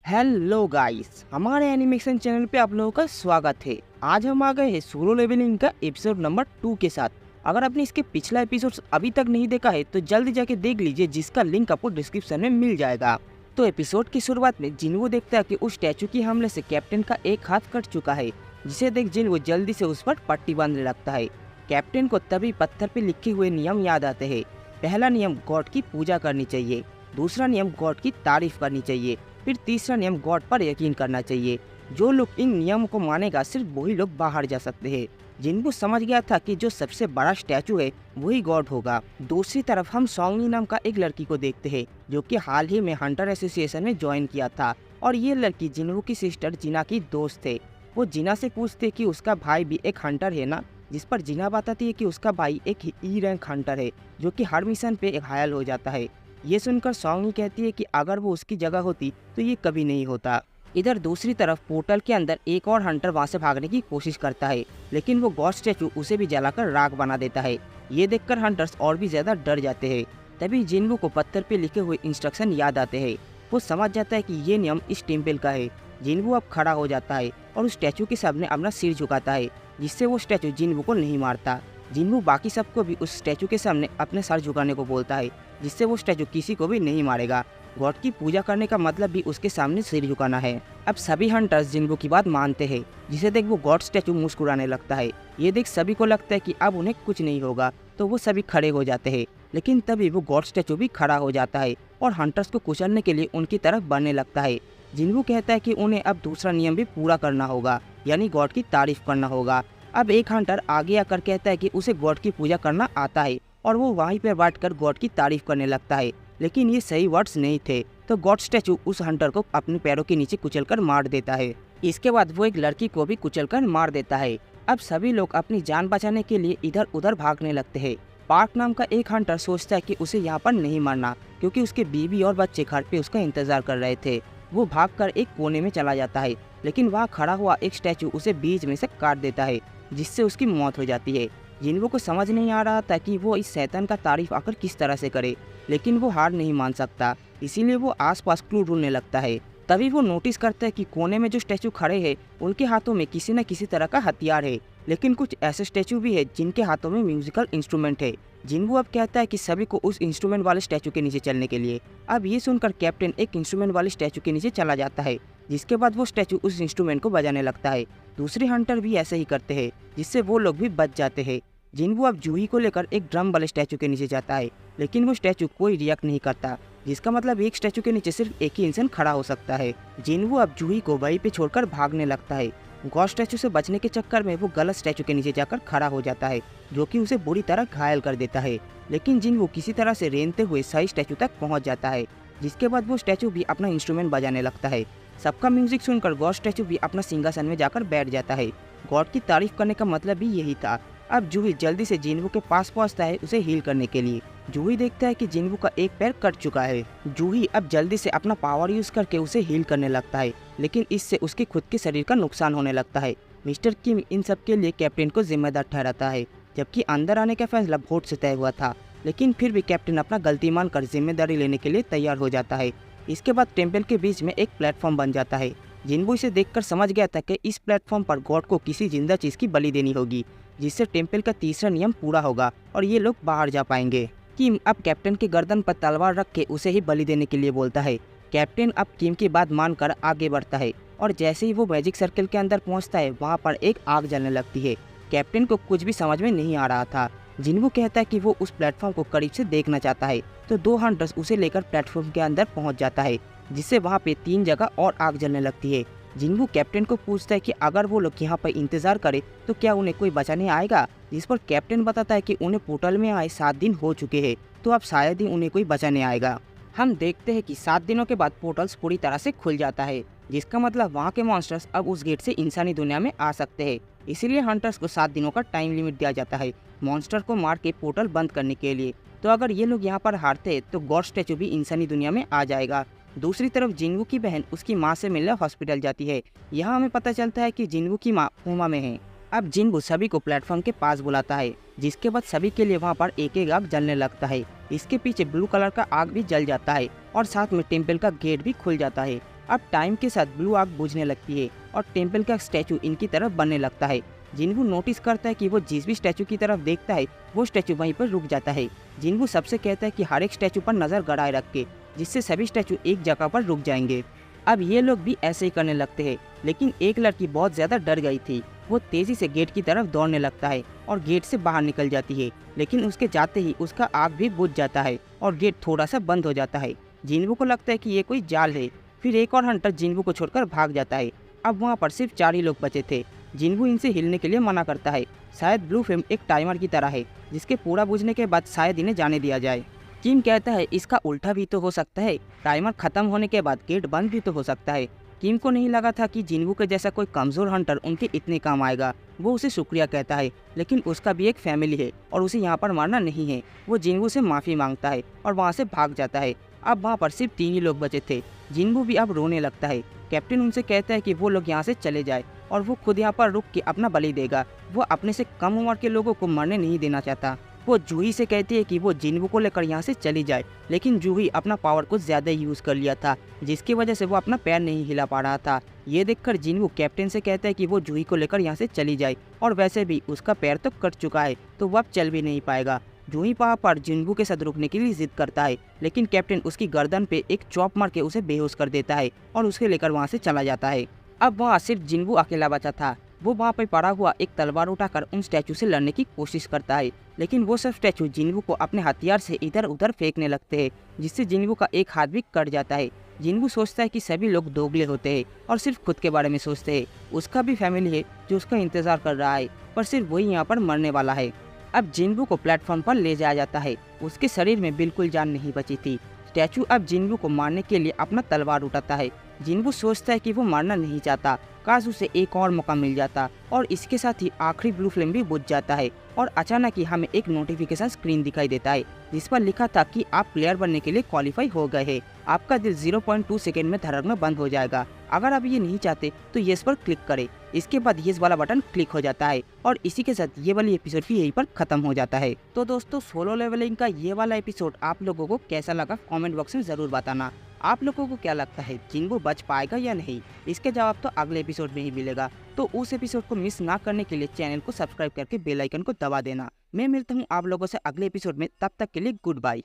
Hello guys, हमारे animation channel पे आप लोगों का स्वागत है। आज हम आ गए हैं सोलो लेवलिंग का एपिसोड नंबर 2 के साथ। अगर आपने इसके पिछला एपिसोड अभी तक नहीं देखा है तो जल्दी जाके देख लीजिए, जिसका लिंक आपको डिस्क्रिप्शन में मिल जाएगा। तो एपिसोड की शुरुआत में जिन्वो देखता है कि उस स्टैचू की हमले से कैप्टन का एक हाथ कट चुका है, जिसे देख जिन्वो जल्दी से उस पर पट्टी बांधने लगता है। कैप्टन को तभी पत्थर पे लिखे हुए नियम याद आते हैं। पहला नियम गॉड की पूजा करनी चाहिए, दूसरा नियम गॉड की तारीफ करनी चाहिए, फिर तीसरा नियम गॉड पर यकीन करना चाहिए। जो लोग इन नियमों को मानेगा सिर्फ वही लोग बाहर जा सकते हैं। जिनको समझ गया था कि जो सबसे बड़ा स्टैचू है वही गॉड होगा। दूसरी तरफ हम सोंगी नाम का एक लड़की को देखते हैं, जो कि हाल ही में हंटर एसोसिएशन में ज्वाइन किया था। और ये लड़की जिन्वो की सिस्टर जिना की दोस्त है। वो जिना से पूछते कि उसका भाई भी एक हंटर है ना, जिस पर जिना बताती है कि उसका भाई एक ई रैंक हंटर है, जो कि हर मिशन पे एक घायल हो जाता है। ये सुनकर सोंगी कहती है कि अगर वो उसकी जगह होती तो ये कभी नहीं होता। इधर दूसरी तरफ पोर्टल के अंदर एक और हंटर वहां से भागने की कोशिश करता है, लेकिन वो गॉड स्टैचू उसे भी जलाकर राख बना देता है। ये देखकर हंटर्स और भी ज्यादा डर जाते हैं। तभी जिन्वो को पत्थर पे लिखे हुए इंस्ट्रक्शन याद आते हैं। वो समझ जाता है कि ये नियम इस टेम्पल का है। जिन्वो अब खड़ा हो जाता है और उस स्टैचू के सामने अपना सिर झुकाता है, जिससे वो स्टैचू जिन्वो को नहीं मारता। जिन्वो बाकी सबको भी उस स्टैचू के सामने अपने सर झुकाने को बोलता है, जिससे वो स्टैचू किसी को भी नहीं मारेगा। गॉड की पूजा करने का मतलब भी उसके सामने सिर झुकाना है। अब सभी हंटर्स जिन्वो की बात मानते हैं, जिसे देख वो गॉड स्टैचू मुस्कुराने लगता है। ये देख सभी को लगता है कि अब उन्हें कुछ नहीं होगा, तो वो सभी खड़े हो जाते हैं। लेकिन तभी वो गॉड स्टैचू भी खड़ा हो जाता है और हंटर्स को कुचलने के लिए उनकी तरफ बढ़ने लगता है। जिन्वो कहता है कि उन्हें अब दूसरा नियम भी पूरा करना होगा, यानी गॉड की तारीफ करना होगा। अब एक हंटर आगे आकर कहता है कि उसे गॉड की पूजा करना आता है, और वो वहीं पर बैठकर गॉड की तारीफ करने लगता है। लेकिन ये सही वर्ड्स नहीं थे, तो गॉड स्टैचू उस हंटर को अपने पैरों के नीचे कुचलकर मार देता है। इसके बाद वो एक लड़की को भी कुचलकर मार देता है। अब सभी लोग अपनी जान बचाने के लिए इधर उधर भागने लगते हैं। पार्क नाम का एक हंटर सोचता है कि उसे यहाँ पर नहीं मरना, क्योंकि उसके बीवी और बच्चे घर पे उसका इंतजार कर रहे थे। वो भागकर एक कोने में चला जाता है, लेकिन वहाँ खड़ा हुआ एक स्टैचू उसे बीच में से काट देता है, जिससे उसकी मौत हो जाती है। जिन्वो को समझ नहीं आ रहा था कि वो इस शैतान का तारीफ आकर किस तरह से करे, लेकिन वो हार नहीं मान सकता, इसीलिए वो आसपास क्लू ढूंढने लगता है। तभी वो नोटिस करता है कि कोने में जो स्टैचू खड़े हैं उनके हाथों में किसी न किसी तरह का हथियार है, लेकिन कुछ ऐसे स्टैचू भी है जिनके हाथों में म्यूजिकल इंस्ट्रूमेंट है। जिन्वो अब कहता है कि सभी को उस इंस्ट्रूमेंट वाले स्टैचू के नीचे चलने के लिए। अब ये सुनकर कैप्टन एक इंस्ट्रूमेंट वाले स्टैचू के नीचे चला जाता है, जिसके बाद वो स्टैचू उस इंस्ट्रूमेंट को बजाने लगता है। दूसरे हंटर भी ऐसे ही करते हैं, जिससे वो लोग भी बच जाते हैं। जिन्वो अब जूही को लेकर एक ड्रम वाले स्टैचू के नीचे जाता है, लेकिन वो स्टैचू कोई रिएक्ट नहीं करता, जिसका मतलब एक स्टैचू के नीचे सिर्फ एक ही इंसान खड़ा हो सकता है। जिन्वो अब जूही को वहीं पे छोड़कर भागने लगता है। गॉड स्टैचू से बचने के चक्कर में वो गलत स्टैचू के नीचे जाकर खड़ा हो जाता है, जो कि उसे बुरी तरह घायल कर देता है। लेकिन जिन्वो किसी तरह से रेंगते हुए सही स्टैचू तक पहुंच जाता है, जिसके बाद वो स्टैचू भी अपना इंस्ट्रूमेंट बजाने लगता है। सबका म्यूजिक सुनकर गॉड स्टैचू भी अपना सिंहासन में जाकर बैठ जाता है। गॉड की तारीफ करने का मतलब भी यही था। अब जूही जल्दी से जिन्वो के पास पहुंचता है उसे हील करने के लिए। जूही देखता है कि जिन्वो का एक पैर कट चुका है। जूही अब जल्दी से अपना पावर यूज करके उसे हील करने लगता है, लेकिन इससे उसके खुद के शरीर का नुकसान होने लगता है। मिस्टर किम इन सब के लिए कैप्टन को जिम्मेदार ठहराता है, जबकि अंदर आने का फैसला वोट से तय हुआ था। लेकिन फिर भी कैप्टन अपना गलती मानकर जिम्मेदारी लेने के लिए तैयार हो जाता है। इसके बाद टेम्पल के बीच में एक प्लेटफॉर्म बन जाता है। जिन्वो इसे देखकर समझ गया था कि इस प्लेटफॉर्म पर गॉड को किसी जिंदा चीज की बलि देनी होगी, जिससे टेम्पल का तीसरा नियम पूरा होगा और ये लोग बाहर जा पाएंगे। किम अब कैप्टन के गर्दन पर तलवार रख के उसे ही बलि देने के लिए बोलता है। कैप्टन अब किम की बात मानकर आगे बढ़ता है, और जैसे ही वो मैजिक सर्कल के अंदर पहुंचता है वहाँ पर एक आग जलने लगती है। कैप्टन को कुछ भी समझ में नहीं आ रहा था। जिन्वो कहता है कि वो उस प्लेटफॉर्म को करीब से देखना चाहता है, तो दो हंटर्स उसे लेकर प्लेटफॉर्म के अंदर पहुंच जाता है, जिससे वहाँ पे 3 जगह और आग जलने लगती है। जिन्वो कैप्टन को पूछता है कि अगर वो लोग यहाँ पर इंतजार करे तो क्या उन्हें कोई बचाने आएगा, जिस पर कैप्टन बताता है कि उन्हें पोर्टल में आए 7 दिन हो चुके हैं, तो अब शायद ही उन्हें कोई बचाने आएगा। हम देखते हैं कि 7 दिनों के बाद पोर्टल्स पूरी तरह से खुल जाता है, जिसका मतलब वहाँ के मॉन्स्टर्स अब उस गेट से इंसानी दुनिया में आ सकते हैं। इसीलिए हंटर्स को 7 दिनों का टाइम लिमिट दिया जाता है मॉन्स्टर को मार के पोर्टल बंद करने के लिए। तो अगर ये लोग यहाँ पर हारते तो गॉड स्टैचू भी इंसानी दुनिया में आ जाएगा। दूसरी तरफ जिन्वो की बहन उसकी माँ से मिलने हॉस्पिटल जाती है। यहाँ हमें पता चलता है कि जिन्वो की माँ कोमा में है। अब जिन्वो सभी को प्लेटफॉर्म के पास बुलाता है, जिसके बाद सभी के लिए वहाँ पर एक एक आग जलने लगता है। इसके पीछे ब्लू कलर का आग भी जल जाता है और साथ में टेम्पल का गेट भी खुल जाता है। अब टाइम के साथ ब्लू आग बुझने लगती है और टेम्पल का स्टैचू इनकी तरफ बनने लगता है। जिन्वू नोटिस करता है कि वो जिस भी स्टैचू की तरफ देखता है वो स्टैचू वहीं पर रुक जाता है। जिन्वू सबसे कहता है कि हर एक स्टैचू पर नज़र गड़ाए रख के, जिससे सभी स्टैचू एक जगह पर रुक जाएंगे। अब ये लोग भी ऐसे ही करने लगते हैं, लेकिन एक लड़की बहुत ज़्यादा डर गई थी। वो तेज़ी से गेट की तरफ दौड़ने लगता है और गेट से बाहर निकल जाती है, लेकिन उसके जाते ही उसका आग भी बुझ जाता है और गेट थोड़ा सा बंद हो जाता है। जिन्वू को लगता है कि ये कोई जाल है। फिर एक और हंटर जिन्वू को छोड़कर भाग जाता है। अब वहाँ पर सिर्फ 4 ही लोग बचे थे। जिन्वू इनसे हिलने के लिए मना करता है। शायद ब्लू फ्लेम एक टाइमर की तरह है, जिसके पूरा बुझने के बाद शायद इन्हें जाने दिया जाए। किम कहता है इसका उल्टा भी तो हो सकता है, टाइमर खत्म होने के बाद गेट बंद भी तो हो सकता है। किम को नहीं लगा था कि जिन्वू के जैसा कोई कमजोर हंटर उनके इतने काम आएगा। वो उसे शुक्रिया कहता है, लेकिन उसका भी एक फैमिली है और उसे यहाँ पर मारना नहीं है। वो जिन्वू से माफ़ी मांगता है और वहाँ से भाग जाता है। अब वहाँ पर सिर्फ 3 ही लोग बचे थे। जिन्वू भी अब रोने लगता है। कैप्टन उनसे कहता है कि वो लोग यहाँ से चले जाए और वो खुद यहाँ पर रुक के अपना बलि देगा। वो अपने से कम उम्र के लोगों को मरने नहीं देना चाहता। वो जूही से कहती है कि वो जिन्वू को लेकर यहाँ से चली जाए, लेकिन जूही अपना पावर को ज़्यादा यूज़ कर लिया था, जिसकी वजह से वो अपना पैर नहीं हिला पा रहा था। ये देखकर जिन्वू कैप्टन से कहता है कि वो जूही को लेकर यहाँ से चली जाए, और वैसे भी उसका पैर तो कट चुका है तो वो अब चल भी नहीं पाएगा। जूही वहाँ पर जिन्वू के साथ रुकने के लिए जिद करता है, लेकिन कैप्टन उसकी गर्दन पे एक चॉप मार के उसे बेहोश कर देता है और उसे लेकर वहाँ से चला जाता है। अब वहाँ सिर्फ जिन्वू अकेला बचा था। वो वहाँ पर पड़ा हुआ एक तलवार उठाकर उन स्टैचू से लड़ने की कोशिश करता है, लेकिन वो सब स्टैचू जिन्वू को अपने हथियार से इधर उधर फेंकने लगते हैं, जिससे जिन्वू का एक हाथ भी कट जाता है। जिन्वू सोचता है कि सभी लोग दोगले होते हैं और सिर्फ खुद के बारे में सोचते हैं। उसका भी फैमिली है जो उसका इंतजार कर रहा है, पर सिर्फ वही यहाँ पर मरने वाला है। अब जिन्वू को प्लेटफॉर्म पर ले जाया जाता है। उसके शरीर में बिल्कुल जान नहीं बची थी। स्टैचू अब जिन्वू को मारने के लिए अपना तलवार उठाता है। जिन्वू सोचता है कि वो मारना नहीं चाहता, काश उसे एक और मौका मिल जाता। और इसके साथ ही आखिरी ब्लू फ्लेम भी बुझ जाता है और अचानक ही हमें एक नोटिफिकेशन स्क्रीन दिखाई देता है, जिस पर लिखा था कि आप प्लेयर बनने के लिए क्वालिफाई हो गए हैं। आपका दिल 0.2 सेकेंड में धड़कना बंद हो जाएगा। अगर आप ये नहीं चाहते तो येस पर क्लिक करें। इसके बाद येस वाला बटन क्लिक हो जाता है और इसी के साथ ये वाली एपिसोड भी यहीं पर खत्म हो जाता है। तो दोस्तों, सोलो लेवलिंग का ये वाला एपिसोड आप लोगों को कैसा लगा कमेंट बॉक्स में जरूर बताना। आप लोगों को क्या लगता है जिन्वू बच पाएगा या नहीं? इसके जवाब तो अगले एपिसोड में ही मिलेगा। तो उस एपिसोड को मिस ना करने के लिए चैनल को सब्सक्राइब करके बेल आइकन को दबा देना। मैं मिलता हूँ आप लोगों से अगले एपिसोड में, तब तक के लिए गुड बाय।